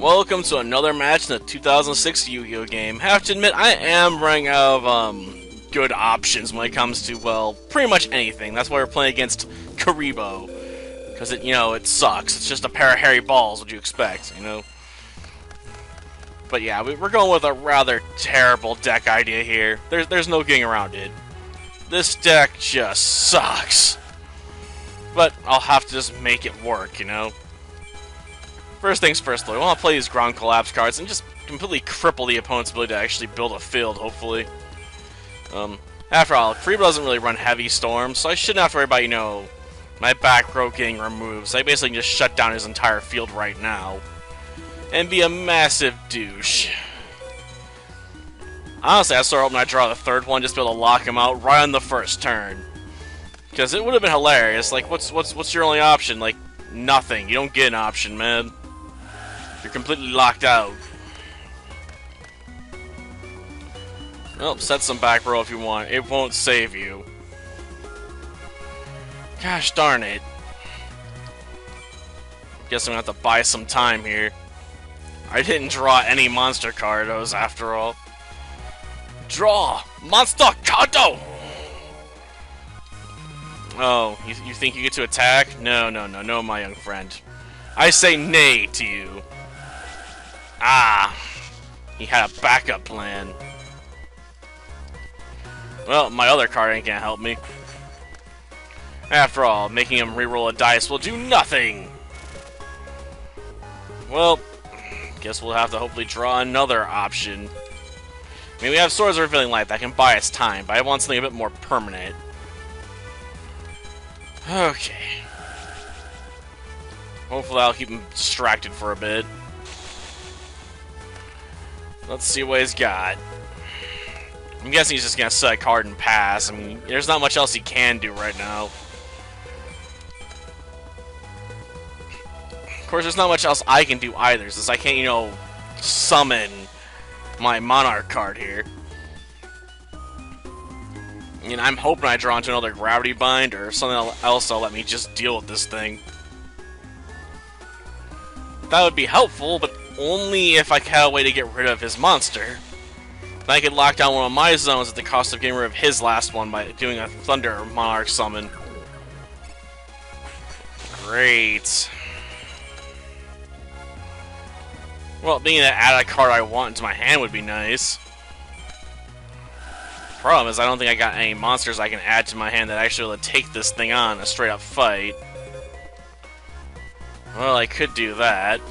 welcome to another match in the 2006 Yu-Gi-Oh game. Have to admit, I am running out of good options when it comes to, well, pretty much anything. That's why we're playing against Kuriboh. Because it sucks. It's just a pair of hairy balls, what you expect, But yeah, we're going with a rather terrible deck idea here. There's no getting around it. This deck just sucks. But I'll have to just make it work, First things first, though, I want to play these ground collapse cards and just completely cripple the opponent's ability to actually build a field, hopefully. After all, Kuriboh doesn't really run heavy storms, so I shouldn't have to worry about, my back row getting removed. So I basically can just shut down his entire field right now. And be a massive douche. Honestly, I sort of hoping I draw the third one just to be able to lock him out right on the first turn. Because it would have been hilarious. Like, what's your only option? Like, nothing. You don't get an option, man. You're completely locked out. Well, set some back row if you want. It won't save you. Gosh darn it. Guess I'm gonna have to buy some time here. I didn't draw any monster cardos after all. Draw! Monster Cardo! Oh, you think you get to attack? No, my young friend. I say nay to you. Ah, he had a backup plan. Well, my other card ain't gonna help me. After all, making him reroll a dice will do nothing. Well, guess we'll have to hopefully draw another option. I mean, we have Swords of Revealing Light that can buy us time, but I want something a bit more permanent. Okay. Hopefully I'll keep him distracted for a bit. Let's see what he's got. I'm guessing he's just gonna set a card and pass. I mean, there's not much else he can do right now. Of course, there's not much else I can do either, since I can't, summon my Monarch card here. I'm hoping I draw into another Gravity Bind or something else that'll let me just deal with this thing. That would be helpful, but only if I had a way to get rid of his monster. Then I could lock down one of my zones at the cost of getting rid of his last one by doing a Thunder Monarch summon. Great. Well, being able to add a card I want into my hand would be nice. Problem is, I don't think I got any monsters I can add to my hand that actually will take this thing on a straight up fight. Well, I could do that.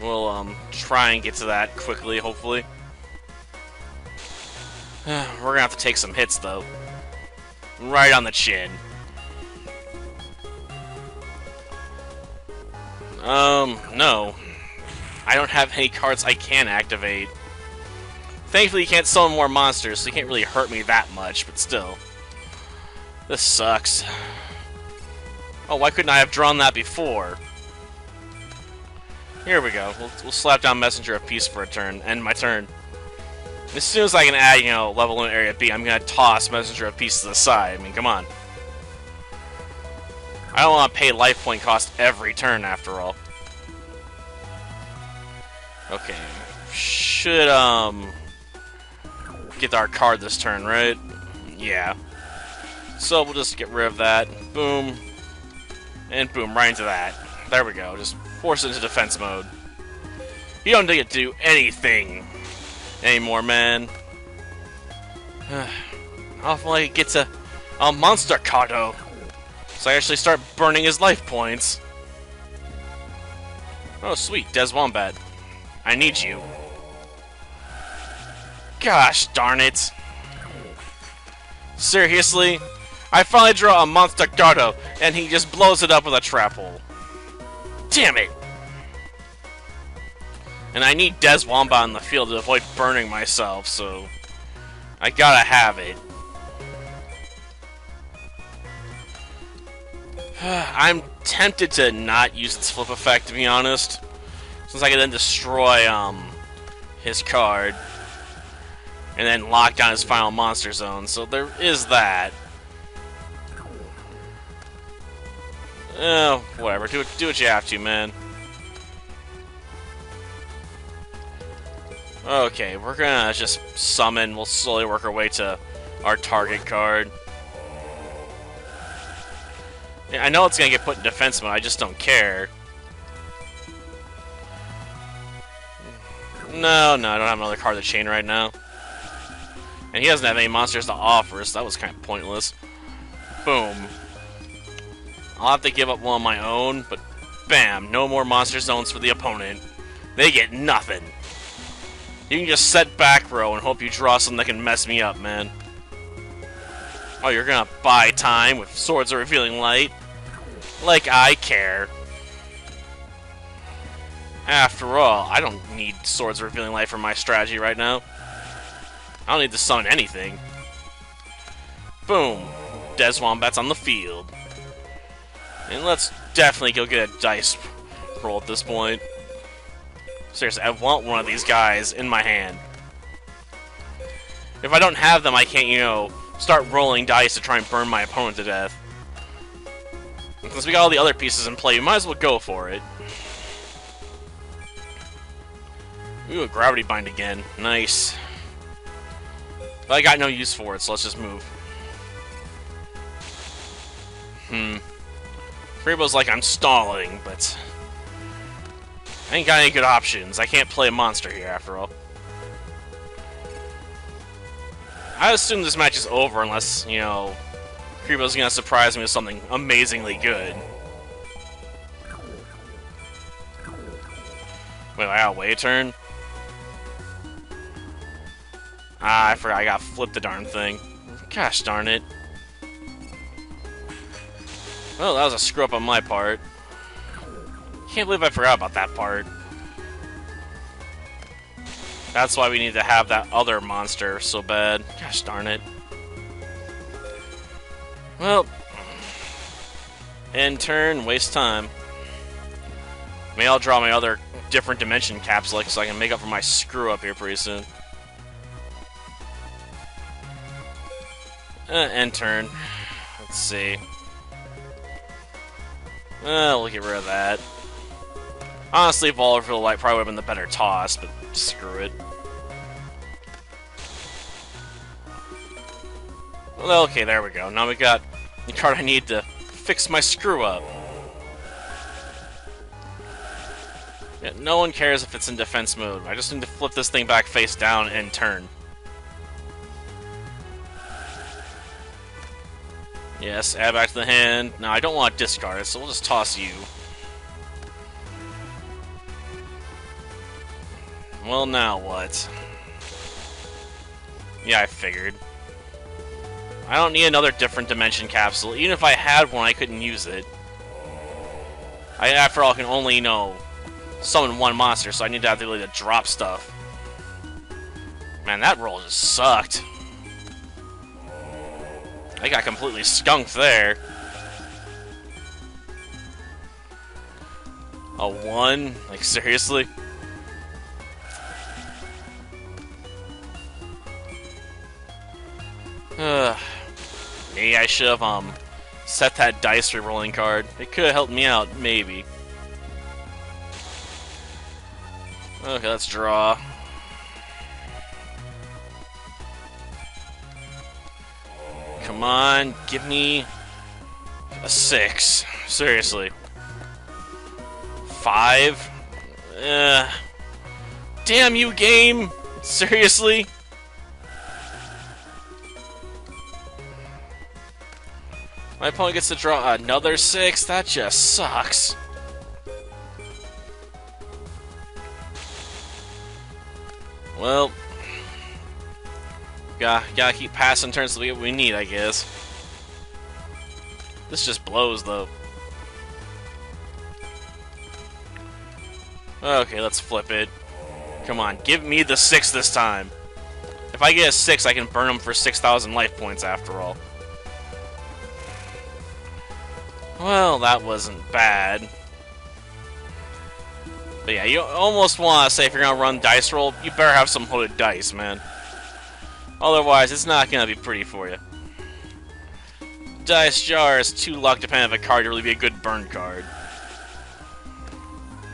We'll try and get to that quickly, hopefully. We're gonna have to take some hits, though. Right on the chin. No. I don't have any cards I can activate. Thankfully, you can't summon more monsters, so you can't really hurt me that much, but still. This sucks. Oh, why couldn't I have drawn that before? Here we go. We'll slap down Messenger of Peace for a turn. End my turn. As soon as I can add, level 1 Area B, I'm gonna toss Messenger of Peace to the side. I mean, come on. I don't want to pay life point cost every turn, after all. Okay. Should, get our card this turn, right? Yeah. So we'll just get rid of that. Boom. And boom, right into that. There we go. Just force it into defense mode. You don't get to do anything anymore, man. Hopefully it gets a monster cardo. So I actually start burning his life points. Oh, sweet. Des Wombat. I need you. Gosh darn it. Seriously? I finally draw a Monster Cardo, and he just blows it up with a trap hole. Damn it! And I need Des Wombat in the field to avoid burning myself, so I gotta have it. I'm tempted to not use its flip effect, to be honest, since I can then destroy his card and then lock down his final monster zone. So there is that. Whatever. Do what you have to, man. Okay, we're gonna just summon. We'll slowly work our way to our target card. Yeah, I know it's gonna get put in defense mode, I just don't care. No, I don't have another card to chain right now. And he doesn't have any monsters to offer, so that was kind of pointless. Boom. I'll have to give up one of my own, but bam, no more monster zones for the opponent. They get nothing. You can just set back row and hope you draw something that can mess me up, man. Oh, you're gonna buy time with Swords of Revealing Light? Like I care. After all, I don't need Swords of Revealing Light for my strategy right now. I don't need to summon anything. Boom. Deswombat's on the field. And let's definitely go get a dice roll at this point. Seriously, I want one of these guys in my hand. If I don't have them, I can't, you know, start rolling dice to try and burn my opponent to death. Since we got all the other pieces in play, we might as well go for it. Ooh, a Gravity Bind again. Nice. But I got no use for it, so let's just move. Freebo's like I'm stalling, but I ain't got any good options. I can't play a monster here, after all. I assume this match is over unless, you know, Freebo's gonna surprise me with something amazingly good. Wait, I gotta wait a turn? Ah, I forgot I gotta flip the darn thing. Gosh darn it. Well, that was a screw up on my part. Can't believe I forgot about that part. That's why we need to have that other monster so bad. Gosh darn it. Well, end turn, waste time. Maybe I'll draw my other different dimension capsule so I can make up for my screw up here pretty soon. End turn. Let's see. We'll get rid of that. Honestly, Volatile Light probably would have been the better toss, but screw it. Well, okay, there we go. Now we got the card I need to fix my screw up. Yeah, no one cares if it's in defense mode. I just need to flip this thing back face down and turn. Yes, add back to the hand. Now, I don't want to discard it, so we'll just toss you. Well, now what? Yeah, I figured. I don't need another different dimension capsule. Even if I had one, I couldn't use it. After all, can only, you know, summon one monster, so I need to have the ability to drop stuff. Man, that roll just sucked. I got completely skunked there. A 1? Like, seriously? Maybe I should have, set that dice re-rolling card. It could have helped me out, maybe. Okay, let's draw. Come on, give me a 6. Seriously. 5? Damn you, game! Seriously? My opponent gets to draw another 6? That just sucks. Well, gotta keep passing turns to get what we need, I guess. This just blows, though. Okay, let's flip it. Come on, give me the 6 this time. If I get a 6, I can burn them for 6,000 life points, after all. Well, that wasn't bad. But yeah, you almost want to say if you're going to run dice roll, you better have some loaded dice, man. Otherwise, it's not going to be pretty for you. Dice Jar is 2 luck depending on if a card to really be a good burn card.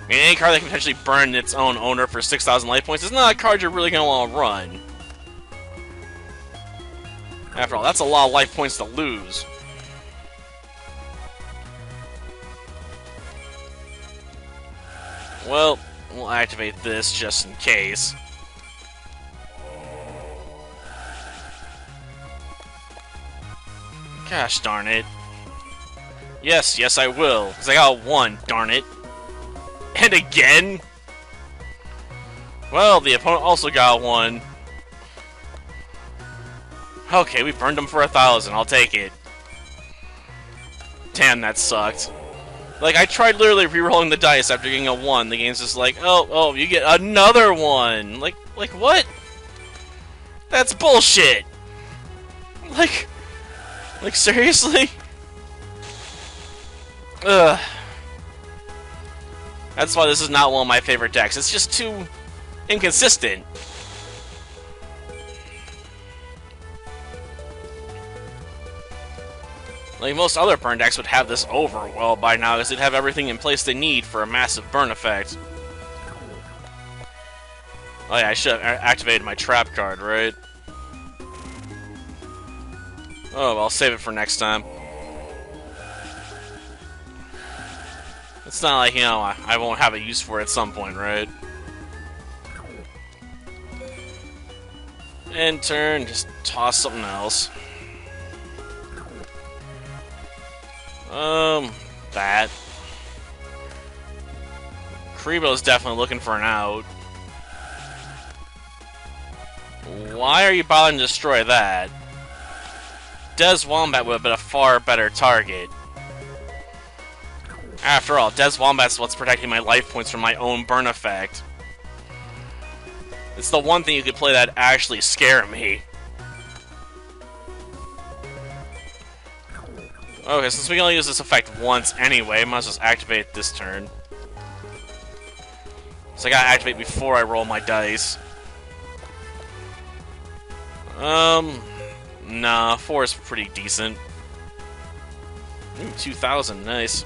I mean, any card that can potentially burn its own owner for 6,000 life points is not a card you're really going to want to run. After all, that's a lot of life points to lose. Well, we'll activate this just in case. Gosh darn it. Yes, yes I will. Because I got one, darn it. And again? Well, the opponent also got one. Okay, we burned him for 1,000. I'll take it. Damn, that sucked. Like, I tried literally re-rolling the dice after getting a 1. The game's just like, oh, you get another one. Like what? That's bullshit. Like seriously? Ugh. That's why this is not one of my favorite decks. It's just too inconsistent. Like, most other burn decks would have this over well by now, because they'd have everything in place they need for a massive burn effect. Oh yeah, I should have activated my trap card, right? Oh, well, I'll save it for next time. It's not like, you know, I won't have a use for it at some point, right? End turn, just toss something else. That. Karibo's definitely looking for an out. Why are you bothering to destroy that? Des Wombat would have been a far better target. After all, Des Wombat's what's protecting my life points from my own burn effect. It's the one thing you could play that actually scare me. Okay, since we can only use this effect once anyway, I might as well just activate it this turn. So I gotta activate before I roll my dice. Nah, 4 is pretty decent. Ooh, 2,000, nice.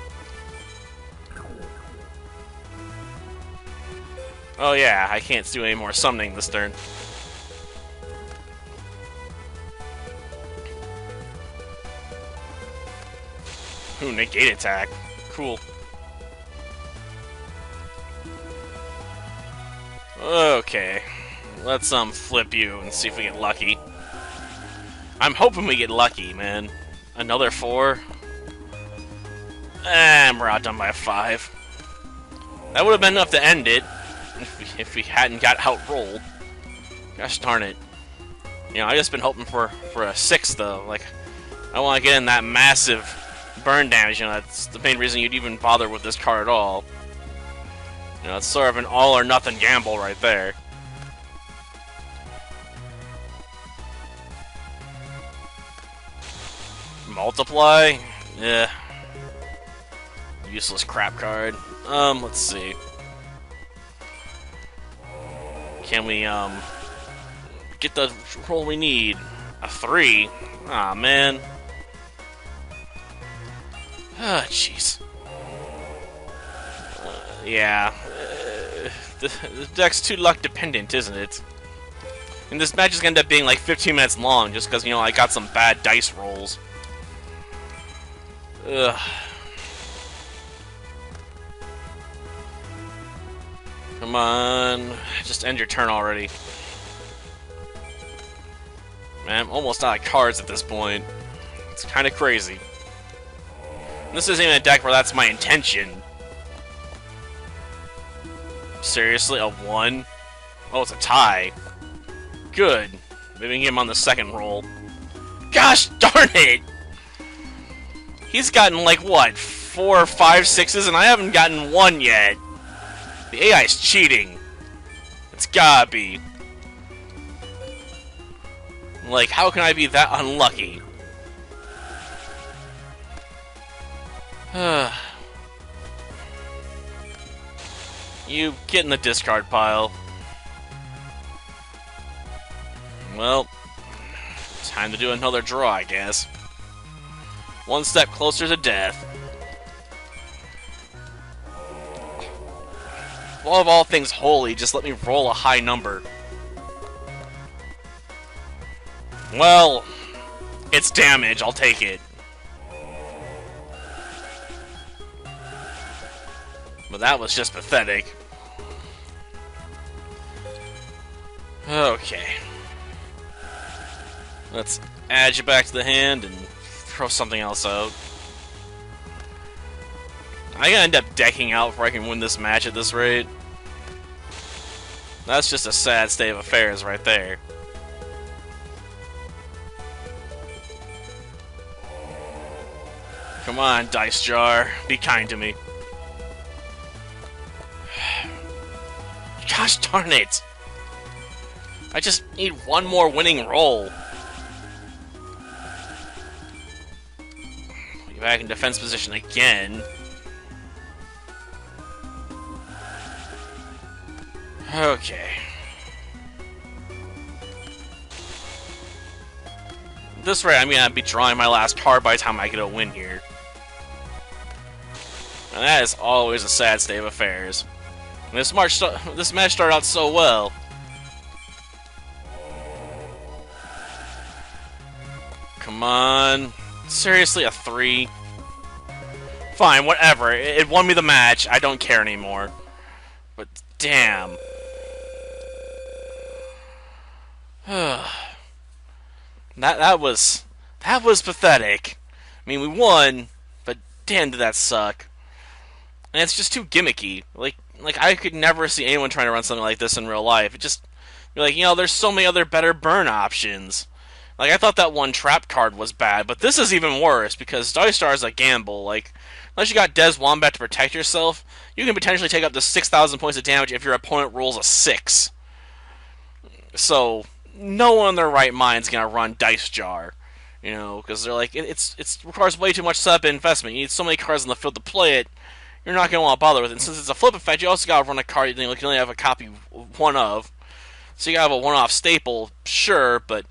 Oh yeah, I can't do any more summoning this turn. Ooh, negate attack. Cool. Okay. Let's flip you and see if we get lucky. I'm hoping we get lucky, man. Another 4. And we're outdone by a 5. That would have been enough to end it if we hadn't got outrolled. Gosh darn it. You know, I just been hoping for a 6 though. Like, I want to get in that massive burn damage. You know, that's the main reason you'd even bother with this card at all. You know, it's sort of an all or nothing gamble right there. Multiply? Yeah. Useless crap card. Let's see. Can we, get the roll we need? A 3? Aw, man. Ah, jeez. Yeah. The deck's too luck dependent, isn't it? And this match is gonna end up being like 15 minutes long, just because, you know, I got some bad dice rolls. Ugh. Come on. Just end your turn already. Man, I'm almost out of cards at this point. It's kind of crazy. And this isn't even a deck where that's my intention. Seriously, a 1? Oh, it's a tie. Good. Maybe we can get him on the second roll. Gosh darn it! He's gotten, like, what, 4 or 5 6s, and I haven't gotten 1 yet. The AI's cheating. It's gotta be. Like, how can I be that unlucky? You get in the discard pile. Well, time to do another draw, I guess. One step closer to death. Well, of all things holy, just let me roll a high number. Well, it's damage, I'll take it. But that was just pathetic. Okay. Let's add you back to the hand and throw something else out. I gotta end up decking out before I can win this match at this rate. That's just a sad state of affairs right there. Come on, Dice Jar. Be kind to me. Gosh darn it! I just need one more winning roll. Get back in defense position again. Okay. This rate, I'm gonna be drawing my last card by the time I get a win here. And that is always a sad state of affairs. And this match started out so well. Come on. Seriously, a 3? Fine, whatever. It won me the match. I don't care anymore. But damn. That was pathetic. I mean, we won, but damn, did that suck. And it's just too gimmicky. Like I could never see anyone trying to run something like this in real life. It just, you're like, there's so many other better burn options. Like, I thought that one trap card was bad, but this is even worse, because Dice Star is a gamble. Like, unless you got Des Wombat to protect yourself, you can potentially take up to 6,000 points of damage if your opponent rolls a 6. So, no one in their right mind is going to run Dice Jar. Because they're like, it requires way too much setup and investment. You need so many cards on the field to play it, you're not going to want to bother with it. And since it's a flip effect, you also got to run a card you can only have a copy one of. So you got to have a one-off staple, sure, but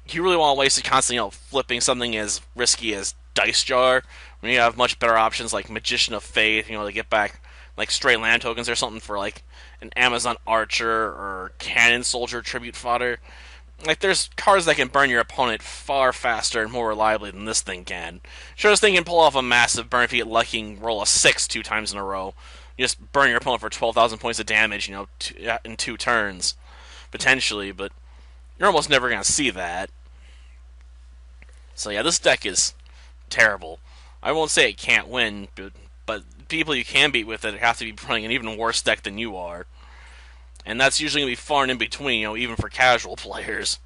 you really want to waste it constantly, flipping something as risky as Dice Jar, when you have much better options like Magician of Faith, to get back, like, stray land tokens or something for, like, an Amazon Archer or Cannon Soldier tribute fodder. Like, there's cards that can burn your opponent far faster and more reliably than this thing can. Sure, this thing can pull off a massive burn if you get lucky and roll a 6 2 times in a row. You just burn your opponent for 12,000 points of damage, in 2 turns, potentially, but you're almost never going to see that. So yeah, this deck is terrible. I won't say it can't win, but people you can beat with it have to be playing an even worse deck than you are. And that's usually going to be far and in between, even for casual players.